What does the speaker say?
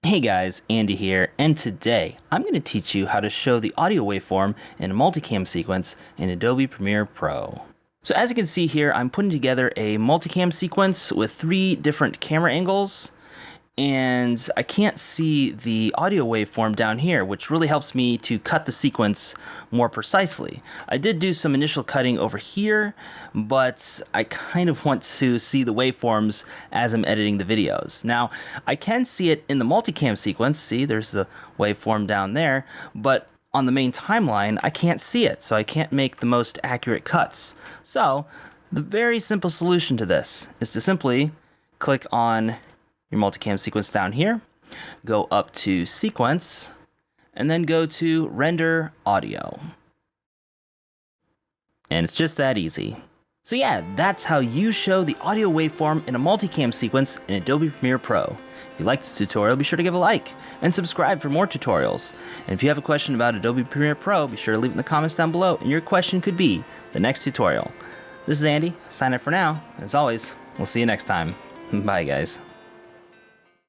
Hey guys, Andy here, and today I'm going to teach you how to show the audio waveform in a multicam sequence in Adobe Premiere Pro. So as you can see here, I'm putting together a multicam sequence with 3 different camera angles, and I can't see the audio waveform down here, which really helps me to cut the sequence more precisely. I did do some initial cutting over here, but I kind of want to see the waveforms as I'm editing the videos. Now, I can see it in the multicam sequence. See, there's the waveform down there, but on the main timeline, I can't see it, so I can't make the most accurate cuts. So, the very simple solution to this is to simply click on your multicam sequence down here, go up to sequence, and then go to render audio. And it's just that easy. So yeah, that's how you show the audio waveform in a multicam sequence in Adobe Premiere Pro. If you liked this tutorial, be sure to give a like and subscribe for more tutorials. And if you have a question about Adobe Premiere Pro, be sure to leave it in the comments down below, and your question could be the next tutorial. This is Andy, sign up for now. As always, we'll see you next time. Bye guys.